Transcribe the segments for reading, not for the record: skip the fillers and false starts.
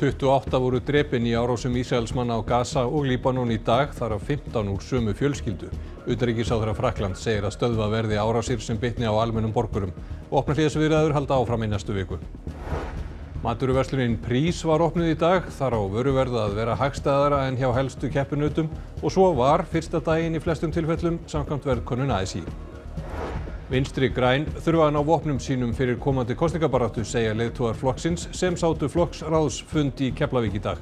28 voru drepin í árásum Ísraelsmanna á Gaza og Líbanon í dag, þar af 15 úr sömu fjölskyldu. Utanríkisráðherra Frakklands segir að stöðva verði árásir sem bitni á almennum borgurum. Vopnahlésviðræður halda áfram í næstu viku. Matvöruverslunin Prís var opnuð í dag, þar á vöruverð að vera hagstæðara en hjá helstu keppinautum og svo var fyrsta daginn í flestum tilfellum samkvæmt verðkönnun ASÍ. Vinstri græn þurfa að ná vopnum sínum fyrir komandi kosningabaráttu, segja leiðtogar flokksins sem sátu flokksráðsfund í Keflavík í dag.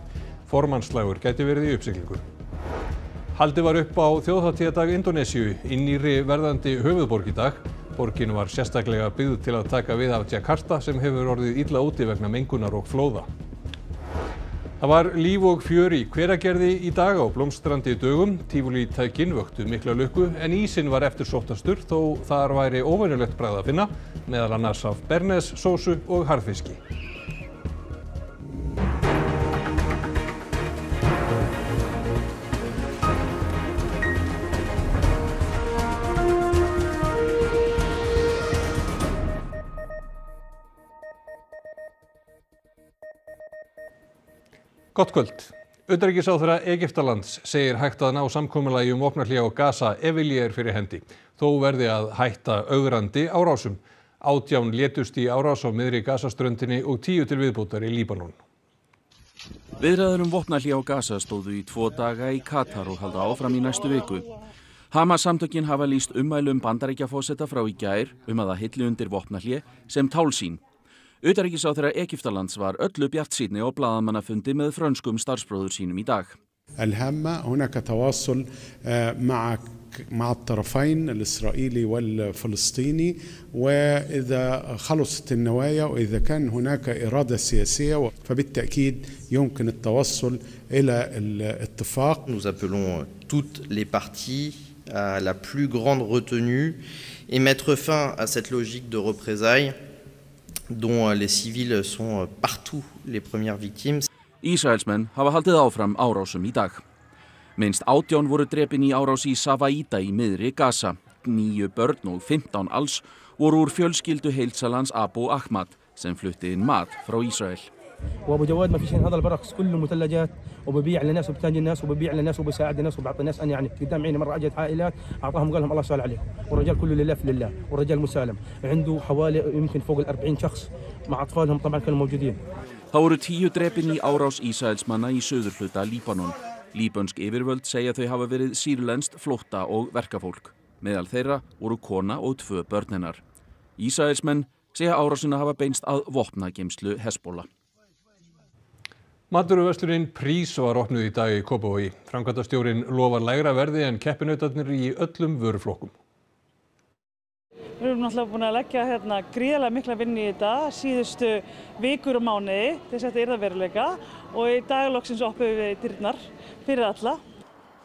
Formannsslagur gæti verið í uppsiglingu. Haldið var upp á þjóðhátíðardag Indónesíu í nýrri verðandi höfuðborg í dag. Borgin var sérstaklega byggð til að taka við af Jakarta sem hefur orðið illa úti vegna mengunar og flóða. Það var líf og fjör í Hveragerði í dag á blómstrandi dögum. Tívolítækin vöktu mikla lukku en ísinn var eftirsóttastur þó þar væri óvenjulegt bragð að finna, meðal annars af bernes sósu og harðfiski. Gott kvöld. Utanríkisráðherra Egyptalands segir hægt að ná samkomulagi vopnahlé á Gaza ef vilji fyrir hendi. Þó verði að hætta ögrandi árásum. 18 létust í árás á miðri Gazaströndinni og 10 til viðbótar í Líbanon. Viðræður vopnahlé á Gaza stóðu í 2 daga í Katar og halda áfram í næstu viku. Hamas-samtökin hafa lýst ummælum Bandaríkjaforseta frá í gær að það hilli undir vopnahlé sem tálsýn. Utanríkisráðherra Egyptalands var öllu bjartsýnni á blaðamannafundi með frönskum starfsbróður sínum í dag. الهامة هناك تواصل مع الطرفين الإسرائيلي والفلسطيني وإذا خلصت النوايا وإذا كان هناك إرادة سياسية فبالتأكيد يمكن التوصل إلى الاتفاق. Nous appelons toutes les parties à la plus grande retenue et mettre fin à cette logique de représailles dont les civils sont partout les premières victimes. Ísraelsmenn hafa haldið áfram árásum í dag. Minnst 18 voru drepin í árás í Savaíta í miðri Gaza. 9 börn og 15 alls voru úr fjölskyldu heildsалans Abu Ahmad sem flutti inn mat frá Ísrael. وابو جواد ما فيش هذا البرق كله مثلجات وببيع للناس وبتاجر الناس وببيع للناس وبساعد الناس وبعطي الناس. انا يعني قدام عيني مره اجت عائلات اعطاهم قال لهم الله صل عليهم والرجال كله لله في لله والرجال مسالم عنده حوالي يمكن فوق ال40 شخص مع اطفالهم طبعا كانوا موجودين. Það voru 10 drepin í árás Ísraelsmanna í suðurhluta Líbanon. Líbönsk yfirvöld segja þau hafa verið sýrlenskt flótta og verkafólk. Meðal þeirra voru kona og 2 börn hennar. Ísraelsmenn segja árásina hafa beinst að vopnageymslu Hezbollah. Matvöruverslunin Prís var opnuð í dag í Kópavogi. Framkvæmdastjórinn lofar lægra verði en keppinautarnir í öllum vöruflokkum. Við erum náttúrulega búin að leggja gríðarlega mikla vinnu í þetta síðustu vikur og mánuði til þess að þetta yrði að veruleika og í dag loksins opnuðum við dyrnar fyrir alla.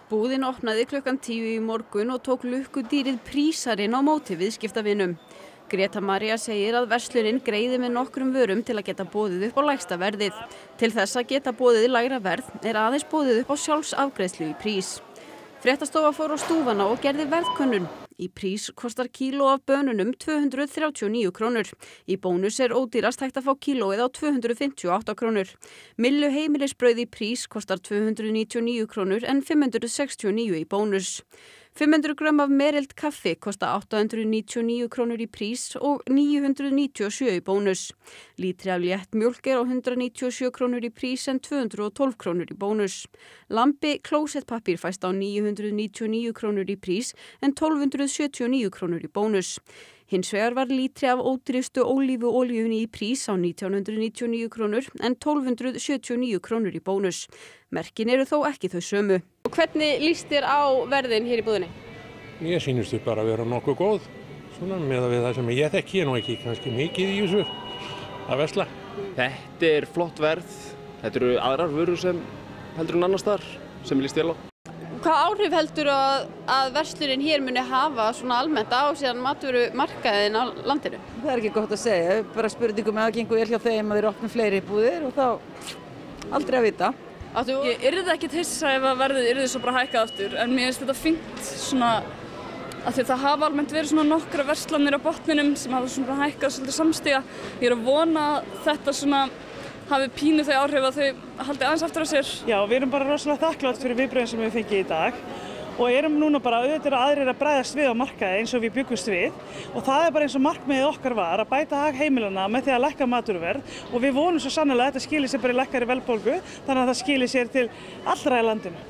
Búðin opnaði klukkan 10 í morgun og tók lukkudýrið Prísarinn á móti viðskiptavinum. Greta María segir að verslunin greiði með nokkrum vörum til að geta boðið upp á lægsta verðið. Til þess að geta boðið lægra verð aðeins boðið upp á sjálfsafgreiðslu í Prís. Fréttastofa fór á stúfana og gerði verðkönnun. Í Prís kostar kíló af bönunum 239 krónur. Í Bónus ódýrast hægt að fá kílóið á 258 krónur. Millu heimilisbrauð í Prís kostar 299 krónur en 569 í Bónus. 500 grömm af Merild kaffi kosta 899 krónur í Prís og 997 í Bónus. Lítri af létt mjólk á 197 krónur í Prís en 212 krónur í Bónus. Lambi klósettpappír fæst á 999 krónur í Prís en 1279 krónur í Bónus. Hins vegar var lítri af ódýrustu ólífuolíunni í Prís á 1999 krónur en 1279 krónur í Bónus. Merkin eru þó ekki þau sömu. Og hvernig líst þér á verðin hér í búðinni? Mér sýnist þau bara að vera nokkuð góð. Svona með það sem ég þekki nú ekki kannski mikið í þessu að versla. Þetta flott verð. Þetta eru aðrar vörur sem heldur en annars þar sem ég líst vel á. Hvað áhrif heldur að verslunin hér muni hafa svona almennt á síðan matvörumarkaðinn á landinu? Það ekki gott að segja, bara spurningum að það gengur vel hjá þeim að þeir opna fleiri búðir og þá aldrei að vita. Ég yrði ekkert hissa ef að verðið yrði svo bara hækkað aftur, en mér finnst þetta fínt svona að því það hafa almennt verið svona nokkra verslanir á botninum sem hafa svona hækkað svolítið samstiga. Ég að vona að þetta svona hafi pínu þau áhrif að þau haldi aðeins aftur á sér. Já, við erum bara rosalega þakklátt fyrir viðbrögðin sem við fengið í dag og erum núna bara auðvitað aðrir að bregðast við á markaði eins og við byggumst við og það bara eins og markmiðið okkar var að bæta hag heimilanna með því að lækka matvöruverð og við vonum svo sannarlega að þetta skili sér bara í lækkari verðbólgu þannig að það skili sér til allra í landinu.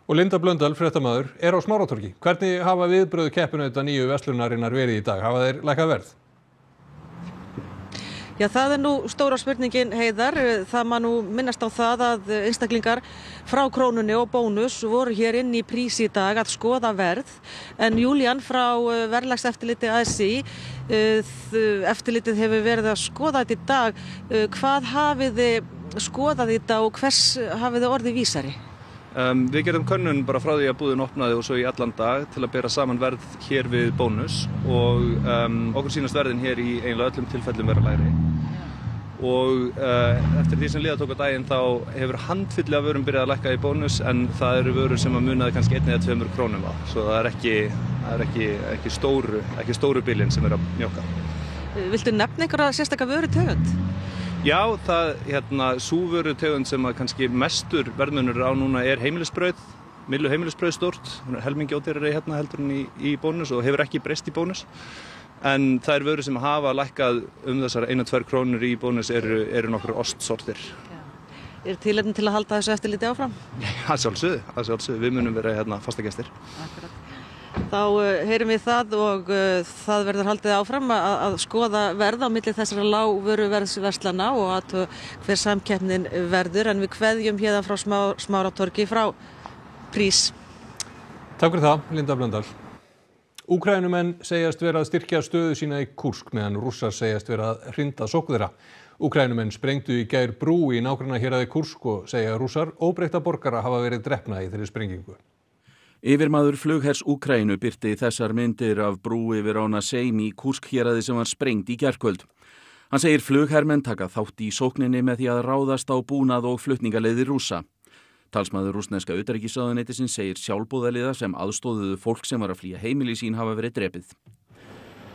Og Linda Blöndal, fréttamaður, á Smáratorgi. Hvernig hafa viðbrögð keppinauta nýju verslunarinnar verið í dag? Hafa þeir lækkað verð? Já, það nú stóra spurningin, Heiðar. Það má nú minnast á það að einstaklingar frá Krónunni og Bónus voru hér inn í prís í dag að skoða verð. En Júlían frá verðlagseftirliti ASÍ, eftirlitið hefur verið að skoða þetta í dag. Hvað hafið þið skoðað þetta og hvers hafið þið orðið vísari? Við gerðum könnun bara frá því að búðin opnaði og svo í allan dag til að bera saman verð hér við Bónus og okkur sýnast verðin hér í eiginlega öllum tilfellum vera lægri. Og eftir því sem líða tók á daginn þá hefur handfylli af vörum byrjað að lækka í Bónus en það eru vörur sem að munaði kannski 1 eða 2 krónum á. Svo það er ekki stóru bilin sem er að mjóka. Viltu nefna einhverja sérstaka vörutegund? Já, sú vörutegund sem að kannski mestur verðmunur á núna er heimilisbrauð, millu heimilisbrauð stórt, helmingi ódýrari hérna heldur en í Bónus og hefur ekki breyst í Bónus. En þær vörur sem hafa lækkað þessar 1-2 krónur í Bónus eru nokkur ostsortir. Er tilefni til að halda þessu eftirliti áfram? Að sjálfsögðu, við munum vera hérna fastagestir. Akkurat. Þá heyrum við það og það verður haldið áfram að skoða verð á milli þessara lágvöruverðsverslana og að hver samkeppnin verður en við kveðjum hérna frá Smáratorgi frá prís. Takk fyrir það, Linda Blöndal. Úkraínumenn segjast vera að styrkja stöðu sína í Kursk meðan Rússar segjast vera að hrinda sókn þeirra. Úkraínumenn sprengdu í gær brú í nágrannahéraði Kursk og segja Rússar óbreytta borgara hafa verið drepna í þeirri sprengingu. Yfirmaður flughers Úkraínu birti þessar myndir af brú yfir ána Seim í Kursk héraði sem var sprengt í gærkvöld. Hann segir flughermenn taka þátt í sókninni með því að ráðast á búnað og flutningaleiðir Rússa. Talsmaður rússneska utanríkisráðuneytisins segir sjálfboðaliða sem aðstóðuðu fólk sem var að flýja heimili sín hafa verið drepið.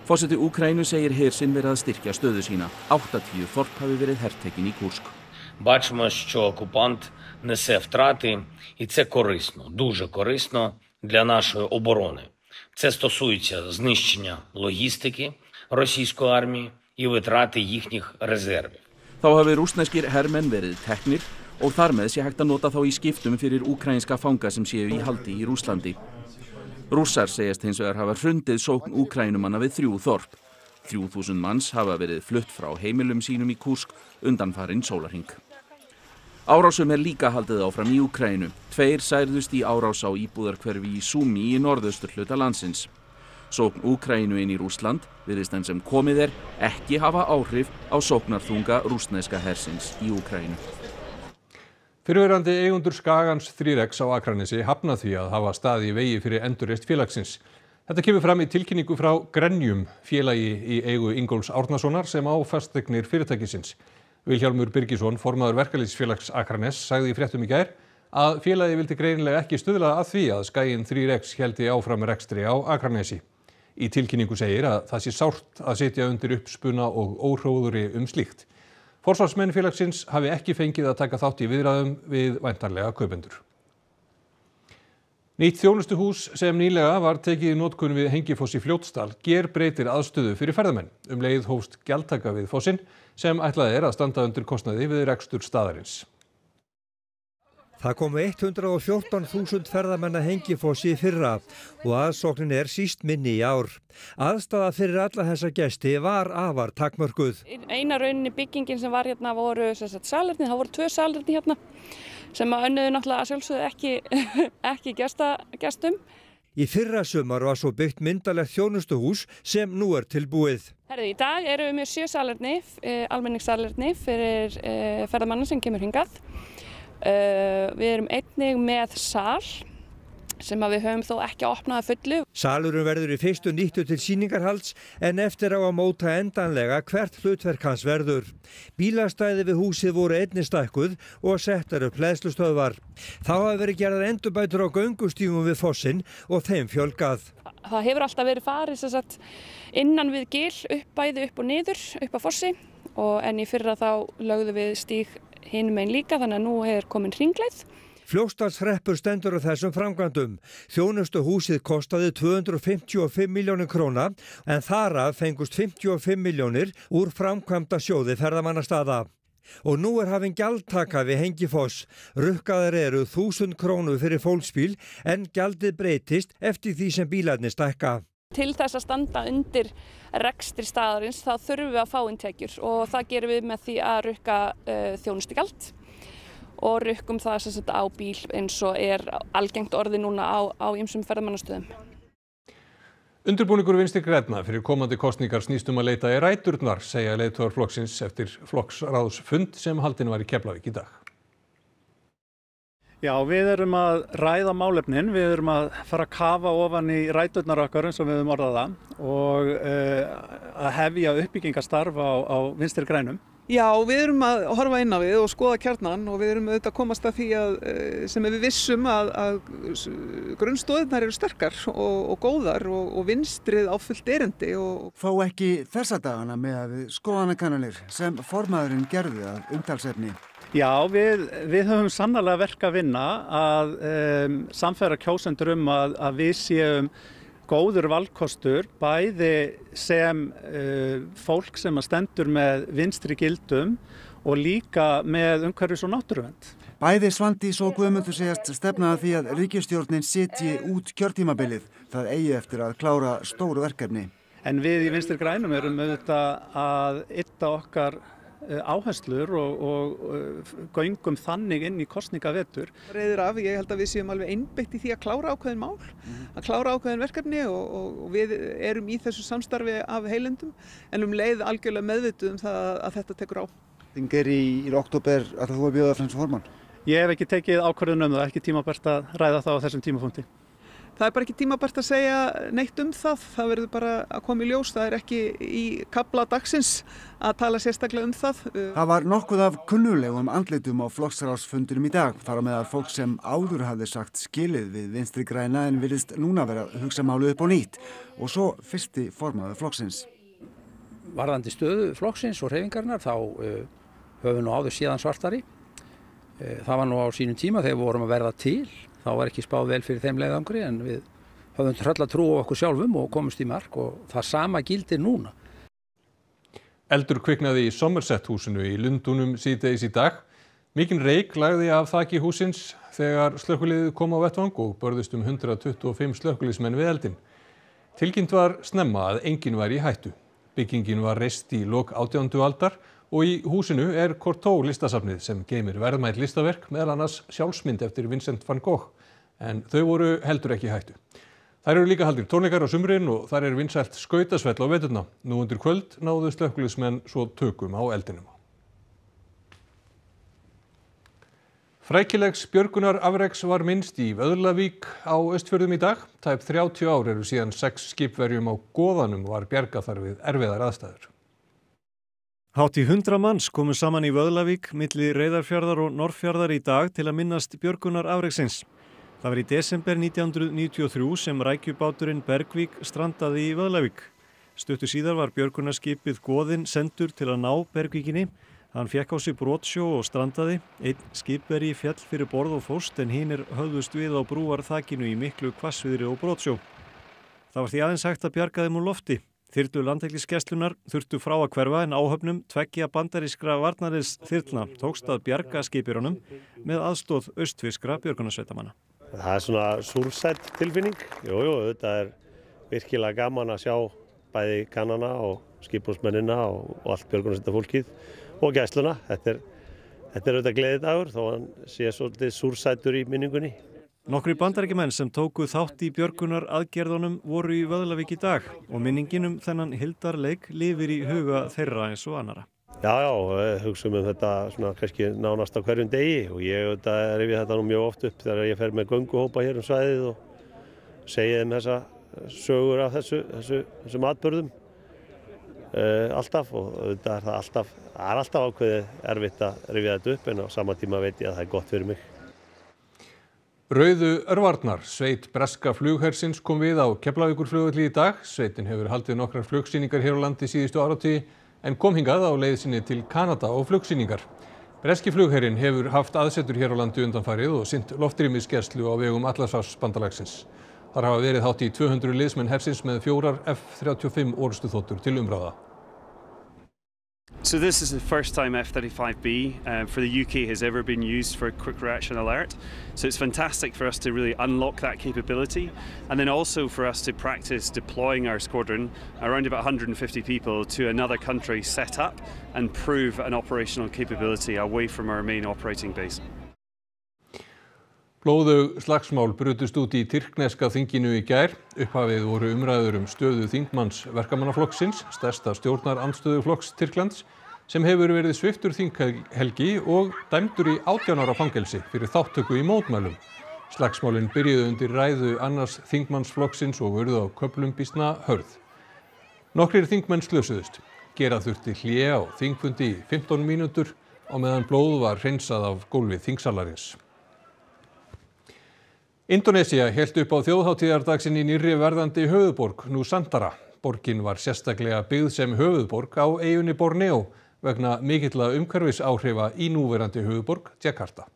Forseti Úkraínu segir her sinn verið að styrkja stöðu sína. 80 þorp hafi verið hertekin í Kursk. Бачимо, що окупант несе втрати, і це корисно, дуже корисно для нашої оборони. Це стосується знищення логістики російської армії і витрати їхніх резервів. Þá hafi rússneskir hermenn verið teknir og þar með sé hægt að nota þá í skiptum fyrir úkraínska fanga sem séu í haldi í Rússlandi. Rússar segjast hins vegar hafa hrundið sókn Úkraínumanna við 3 þorp. 3000 manns hafa verið flutt frá heimilum sínum í Kursk undanfarinn sólarhring. Árásum líka haldið áfram í Úkraínu. 2 særðust í árás á íbúðarhverfi í Súmi í norðausturhluta landsins. Sókn Úkraínu inn í Rússland virðist enn sem komið ekki hafa áhrif á sóknarþunga rússneska hersins í Úkraínu. Fyrrverandi eigendur Skagans 3X á Akranesi hafna því að hafa staði í vegi fyrir endurreist félagsins. Þetta kemur fram í tilkynningu frá Grenjum, félagi í eigu Ingólfs Árnasonar sem á fasteignir fyrirtækisins. Vilhjálmur Birgisson, formaður verkalýðsfélags Akranes, sagði í fréttum í gær að félagi vildi greinilega ekki stuðla að því að Skaginn 3X héldi áfram rekstri á Akranesi. Í tilkynningu segir að það sé sárt að sitja undir uppspuna og óhróðuri slíkt. Forsvarsmenn félagsins hafi ekki fengið að taka þátt í viðræðum við væntanlega kaupendur. Nýtt þjónustuhús sem nýlega var tekið í notkun við Hengifoss í Fljótsdal gerbreytir aðstöðu fyrir ferðamenn. Leið hófst gjaldtaka við fossinn sem ætlað að standa undir kostnaði við rekstur staðarins. Það komu 114.000 ferðamenn að Hengifossi í fyrra og aðsóknin síst minni í ár. Aðstaða fyrir alla þessa gesti var afar takmörkuð. Eina rauninni byggingin sem var hérna voru salerni, það voru 2 salerni hérna sem að önnuðu náttúrulega að sjálfsögðu ekki gestum. Í fyrra sumar var svo byggt myndalegt þjónustuhús sem nú tilbúið. Í dag erum við með 7 salerni, almenningssalerni fyrir ferðamanna sem kemur hingað. Við erum einnig með sal sem við höfum þó ekki opnað að fullu. Salurinn verður í fyrstu nýttur til sýningarhalds en eftir á að móta endanlega hvert hlutverk hans verður. Bílastæði við húsið voru einnig stækkuð og settar upp hleðslustöðvar. Þá hafa verið gerðar endurbætur á göngustígum við fossinn og þeim fjölgað. Það hefur alltaf verið farið innan við gil, bæði upp og niður, upp á fossi en í fyrra þá lögðum við stíg hinum megin líka þannig að nú komin hringleið. Fljótsdalshreppur stendur á þessum framkvæmdum. Þjónustuhúsið kostaði 255 milljónir króna en þar af fengust 55 milljónir úr framkvæmdasjóði ferðamannastaða. Og nú hafin gjaldtaka við Hengifoss. Rukkaðar eru 1000 krónur fyrir fólksbíl en gjaldið breytist eftir því sem bílarnir stækka. Til þess að standa undir rekstri staðarins þá þurfum við að fá inn tekjur og það gerum við með því að rukka þjónustugjald og rukkum það sem sagt á bíl eins og algengt orði núna á ýmsum ferðamannastöðum. Undirbúningur Vinstri grænna fyrir komandi kosningar snýst að leita í ræturnar, segja leiðtogar flokksins eftir flokksráðsfund sem haldinn var í Keflavík í dag. Já, við erum að ræða málefnin, við erum að fara að kafa ofan í ræturnar okkar eins og við höfum orðað það og að hefja uppbyggingastarf á Vinstri grænum. Já, við erum að horfa inn á við og skoða kjarnan og við erum auðvitað að komast að því sem við vissum að grunnstoðirnar eru sterkar og góðar og vinstrið á fullt erindi. Fá ekki þessa dagana með að við skoðanakannanir sem formaðurinn gerði að umtalsefni. Já, við höfum sannarlega verk að vinna að samfæra kjósendur að við séum góður valkostur, bæði sem fólk sem stendur með vinstri gildum og líka með umhverfis- og náttúruvernd. Bæði Svandís og Guðmundur segjast stefna að því að ríkisstjórnin sitji út kjörtímabilið. Það eigi eftir að klára stóru verkefni. En við í Vinstri grænum erum auðvitað að ytta okkar áherslur og göngum þannig inn í kosningavetur. Reiður af, ég held að við séum alveg einbeitt í því að klára ákveðin mál, að klára ákveðin verkefni og við erum í þessu samstarfi af heilendum en leið algjörlega meðvituð það að þetta tekur á. Þing í október að þú að bjóða frá þessu formann? Ég hef ekki tekið ákvörðun það, ekki tímabært að ræða það á þessum tímapunkti. Það bara ekki tímabært að segja neitt það, það verður bara að koma í ljós, það ekki í kafla dagsins að tala sérstaklega það. Það var nokkuð af kunnulegum andlitum á flokksráðsfundinum í dag, þar á meðal fólk sem áður hafði sagt skilið við Vinstri græna en virðist núna vera að hugsa málið upp á nýtt og svo fyrsti formaður flokksins. Varðandi stöðu flokksins og hreyfingarinnar þá höfum nú áður síðan svartari. Það var nú á sínum tíma þegar við vorum að verða til. Þá var ekki spáð vel fyrir þeim leiðangri en við höfum tröll að trúa okkur sjálfum og komumst í mark og það sama gildir núna. Eldur kviknaði í Somerset húsinu í Lundúnum síðdegis í dag. Mikinn reyk lagði af þaki hússins þegar slökkviliðið kom á vettvang og börðust 125 slökkviliðsmenn við eldinn. Tilkynnt var snemma að enginn væri í hættu. Byggingin var reist í lok 18. aldar og í húsinu Courtauld listasafnið sem geymir verðmæt listaverk, meðal annars sjálfsmynd eftir Vincent van Gogh, en þau voru heldur ekki í hættu. Þær eru líka haldir tónleikar á sumrin og þar vinsælt skautasvell á veturna. Nú undir kvöld náðu slökkviliðsmenn svo tökum á eldinum. Frækilegs björgunarafreks var minnst í Vöðlavík á Austfjörðum í dag. Tæp 30 ár eru síðan 6 skipverjum á Goðanum var bjargað þar við erfiðar aðstæður. Hátt í 100 manns komu saman í Vöðlavík milli Reyðarfjarðar og Norðfjarðar í dag til að minnast björgunarafreksins. Það var í desember 1993 sem rækjubáturinn Bergvík strandaði í Vöðlavík. Stuttu síðar var björgunarskipið Goðinn sendur til að ná Bergvíkinni. Hann fékk á sig brotsjó og strandaði. Einn skipverji féll fyrir borð og fórst en hinir höfðust við á brúarþakinu í miklu hvassviðri og brotsjó. Það var því aðeins hægt að bjarga þeim úr lofti. Þyrlu Landhelgisgæslunnar þurftu frá að hverfa en áhöfnum tveggja bandarískra varnarliðsþyrlna tókst að bjarga skipverjunum með aðstoð austfirskra björgunarsveitamanna. Það svona súrsætt tilfinning. Jú, þetta virkilega gaman að sjá bæði kannana og skipbrúsmennina og allt björgunarsveitafólkið og gæsluna. Þetta er auðvitað gleðidagur þó hann sé svolítið súrsættur í minningunni. Nokkri bandaríkjamenn sem tóku þátt í björgunar aðgerðunum voru í Vöðlavík í dag og minningin þennan hildarleik lifir í huga þeirra eins og annara. Já, hugsaum þetta svona kannski nánast á hverjum degi og ég rifja þetta nú mjög oft upp þegar ég fer með gönguhópa hér svæðið og segi þeim þessa sögur af þessum atburðum alltaf og þetta það er alltaf ákveðið erfitt að rifja þetta upp en á sama tíma veit ég að það er gott fyrir mig. Rauðu örvarnar, sveit breska flughersins kom við á Keflavíkurflugvelli í dag. Sveitin hefur haldið nokkrar flugsýningar hér á landi síðustu áratugi en kom hingað á leið sinni til Kanada og flugsýningar. Breski flugherinn hefur haft aðsetur hér á landi undanfarið og sinnt loftrýmisgæslu á vegum Atlantshafsbandalagsins. Þar hafa verið hátt í 200 liðsmenn hersins með 4 F-35 orrustuþotur til umráða. So this is the first time F-35B for the UK has ever been used for a quick reaction alert. So it's fantastic for us to really unlock that capability, and then also for us to practice deploying our squadron, around about 150 people, to another country set up and prove an operational capability away from our main operating base. Blóðug slagsmál brutust út í tyrkneska þinginu í gær. Upphafið voru umræður stöðu þingmanns Verkamannaflokksins, stærsta stjórnarandstöðuflokks Tyrklands, sem hefur verið sviptur þinghelgi og dæmdur í 18 ára fangelsi fyrir þátttöku í mótmælum. Slagsmálin byrjuðu undir ræðu annars þingmannsflokksins og urðu á köflum býsna hörð. Nokkrir þingmenn slösuðust. Gera þurfti hlé á þingfundi í 15 mínútur á meðan blóð var hreinsað af gólfi þingsalarins. Indónesía hélt upp á þjóðhátíðardagsinn í nýrri verðandi höfuðborg Nusantara. Borgin var sérstaklega byggð sem höfuðborg á eyjunni Borneo vegna mikilla umhverfisáhrifa í núverandi höfuðborg Jakarta.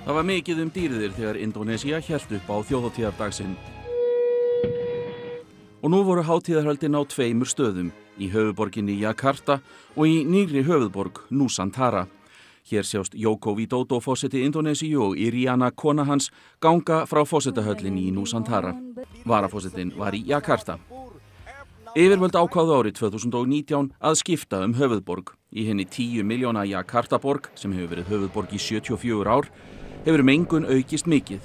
Það var mikið dýrðir þegar Indónesía hélt upp á þjóðhátíðardagsinn. Og nú voru hátíðarhöldin á 2 stöðum, í höfuðborginni Jakarta og í nýrri höfuðborg Nusantara. Hér sjást Joko Widodo forseti Indónesíu og Iriana kona hans ganga frá forsetahöllinni í Nusantara. Varaforsetinn var í Jakarta. Yfirvöld ákváðu árið 2019 að skipta höfuðborg. Í henni 10 miljóna Jakarta-borg, sem hefur verið höfuðborg í 74 ár, hefur mengun aukist mikið.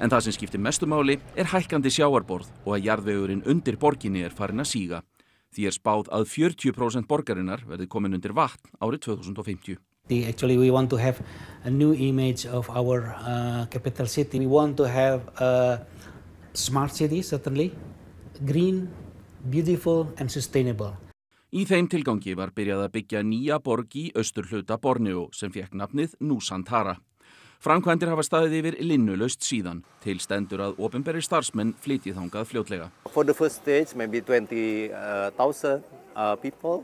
En það sem skiptir mestu máli hækkandi sjávarborð og að jarðvegurinn undir borginni farin að síga. Því spáð að 40% borgarinnar verði komin undir vatn árið 2050. Actually, we want to have a new image of our capital city. We want to have a smart city, certainly, green, beautiful and sustainable. Í þeim tilgangi var byrjað að byggja nýja borg í austurhluta Borneo sem fékk nafnið Nusantara. Framkvæmdir hafa staðið yfir linnulaust síðan. Til stendur að opinberir starfsmenn flytji þangað fljótlega. For the first stage, maybe 20,000 people,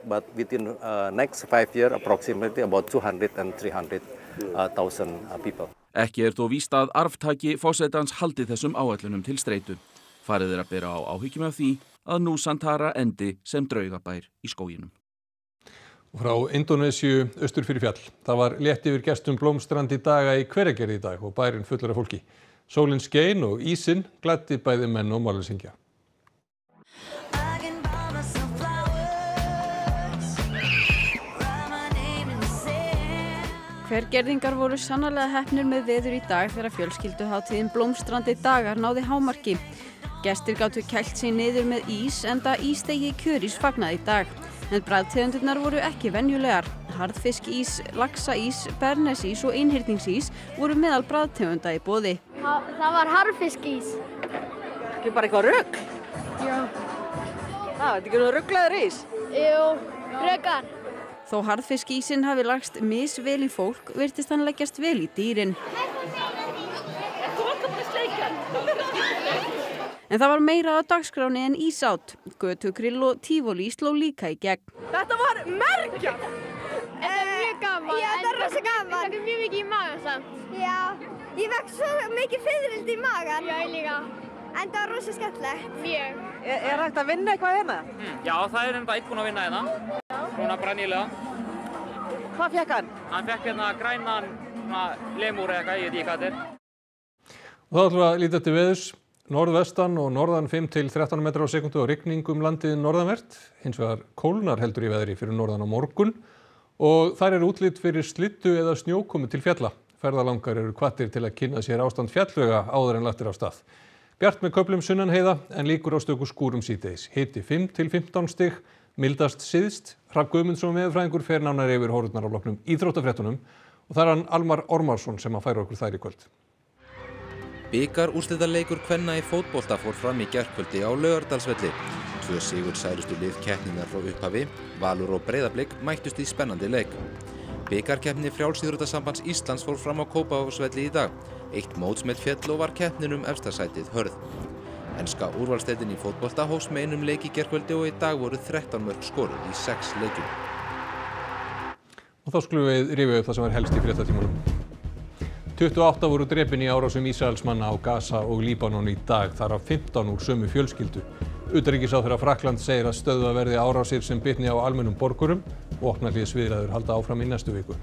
but within next 5 years, approximately about 200 and 300,000 people. Ekki þó víst að arftaki forsetans haldi þessum áætlunum til streitu. Farið að bera á áhyggjum af því að Nusantara endi sem draugabær í skóginum. Frá Indónesíu austur fyrir fjall. Það var létt yfir gestum blómstrandi daga í Hveragerði í dag og bærinn fullur af fólki. Sólin skein og ísinn gladdi bæði menn og málleysinga. Hveragerðingar voru sannarlega heppnir með veður í dag þegar fjölskylduhátíðin blómstrandi dagar náði hámarki. Gestir gátu kælt sig niður með ís enda ístegi kjörís fagnaði í dag. En bragðtegundirnar voru ekki venjulegar. Harðfiskís, laxaís, bernesís og einhyrningsís voru meðal bragðtegunda í boði. Það var harðfiskís. Ekki bara eitthvað rugl? Já. Það er ekki rugglaður ís? Jú, frekar. Þó harðfiskísinn hafi lagst misvel í fólk, virtist hann leggjast vel í dýrin. En það var meira á dagskráni en ísát. Götugrill og tívolí sló líka í gegn. Þetta var merkjað! Þetta var mjög gaman. Já, þetta var rosa gaman. Þetta er mjög mikið í magan samt. Já, ég vekk svo mikið fiðrildi í magan. Já, ég líka. En það var rosa skemmtilegt. Mjög. Er hægt að vinna eitthvað hérna? Já, það enda einn búinn að vinna hérna. Svona bara nýlega. Hvað fékk hann? Hann fékk hérna grænan lemúr eða eitthvað, ég veit ekki hvað þetta er. Og þá ætlum við að líta til veðurs. Norðvestan og norðan 5 til 13 metrar á sekundu og rigning landið norðanvert. Hins vegar kólnar heldur í veðri fyrir norðan á morgun og þar útlit fyrir slyddu eða snjókomu til fjalla. Ferðalangar eru hvattir til að kynna sér ástand fjallvega áður en lagt á stað. Bjart með köflum sunnanheiða en líkur á stöku skúrum síðdegis. Hiti 5 til 15 stig, mildast syðst. Hrafn Guðmundsson veðurfræðingur fer nánar yfir horfurnar á loknum íþróttafréttunum og það hann Almar Ormarsson sem að færa okkur þær í kvöld. Bikarúrslitaleikur kvenna í fótbolta fór fram í gærkvöldi á Laugardalsvelli. 2 sigursælustu lið keppninnar frá upphafi, Valur og Breiðablik, mættust í spennandi leik. Bikarkeppni Frjálsíþróttasambands Íslands fór fram á Kópavogsvelli í dag. 1 mótsmet féll og var keppnin efsta sætið hörð. Enska úrvalsdeildin í fótbolta hófst með einum leik í gærkvöldi og í dag voru 13 mörk skoruð í 6 leikjum. Og þá skulum við rifja upp það sem var helst í fréttatímanum. 28 voru drepin í árásum Ísraelsmanna á Gaza og Líbanon í dag, þar af 15 úr sömu fjölskyldu. Utanríkisráðherra Frakklands segir að stöðva verði árásir sem bitni á almennum borgurum og vopnahlésviðræður halda áfram í næstu viku.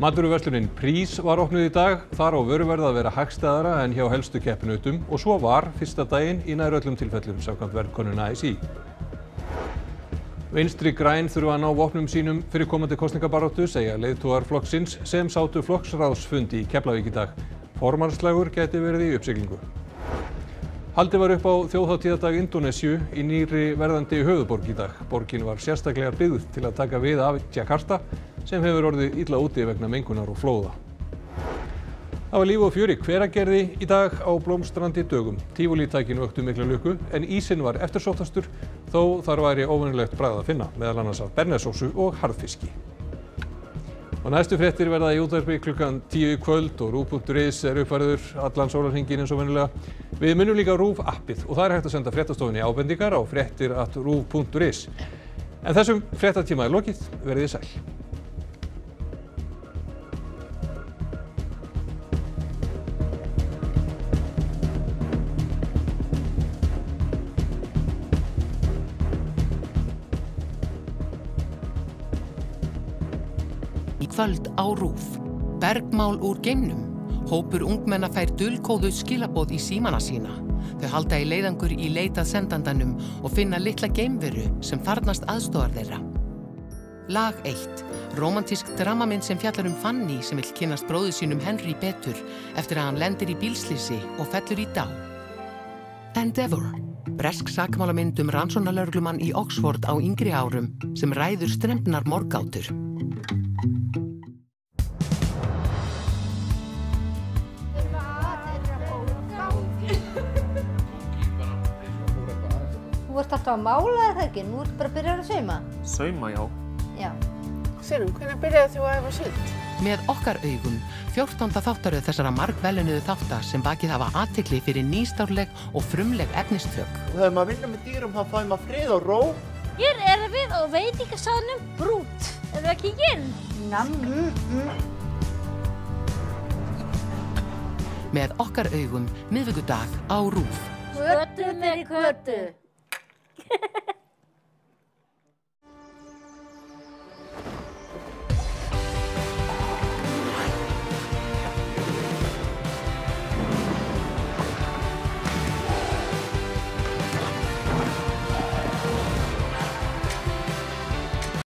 Matvöruverslunin Prís var opnuð í dag, þar á vöruverð að vera hagstæðara en hjá helstu keppinautum og svo var fyrsta daginn í nær öllum tilfellum samkvæmt verðkönnun ASÍ. Vinstri græn þurfa að ná vopnum sínum fyrir komandi kosningabaráttu, segja leiðtogar flokksins sem sátu flokksráðsfundi í Keflavík í dag. Formannsslagur gæti verið í uppsiglingu. Haldið var upp á þjóðhátíðardag Indónesíu í nýrri verðandi höfuðborg í dag. Borgin var sérstaklega byggð til að taka við af Jakarta sem hefur orðið illa úti vegna mengunar og flóða. Það var líf og fjör í Hveragerði í dag á blómstrandi dögum. Tívolítækin vöktu mikla lukku en ísinn var eftirsóttastur þó þar væri óvenjulegt bragð að finna, meðal annars af bernesósu og harðfiski. Og næstu fréttir verða í útvarpi klukkan 10 í kvöld og RÚV.is uppfærður allan sólarhringinn eins og venjulega. Við minnum líka RÚV appið og það hægt að senda fréttastofunni ábendingar á fréttir@ruv.is. En þessum fréttatíma lokið, verið þið sæl. Kvöld á RÚV. Bergmál úr geimnum. Hópur ungmenna fær dulkóðuð skilaboð í símana sína. Þau halda í leiðangur í leit að sendandanum og finna litla geimveru sem þarfnast aðstoðar þeirra. Lag 1. Rómantísk dramamynd sem fjallar Fanny sem vill kynnast bróður sínum Henry betur eftir að hann lendir í bílslysi og fellur í dá. Endeavour. Bresk sakmálamynd rannsóknarlögreglumann í Oxford á yngri árum sem ræður strembnar morðgátur. Þú ert alltaf að mála eða ekki? Nú ertu bara að byrja að sauma? Sauma, já. Já. Sigrún, hvenær byrjaði þú að æfa sund? Með okkar augum, 14. þáttaröð þessara margvellunuðu þáttar sem vakið hafa athygli fyrir nýstárleg og frumleg efnistök. Og þegar maður vinnur með dýrum, þá fær maður frið og ró. Hér erum við á veitingastaðnum Brút. Erum við ekki inn? Með okkar augum, miðvikudag á RÚV. Kötu með kötu.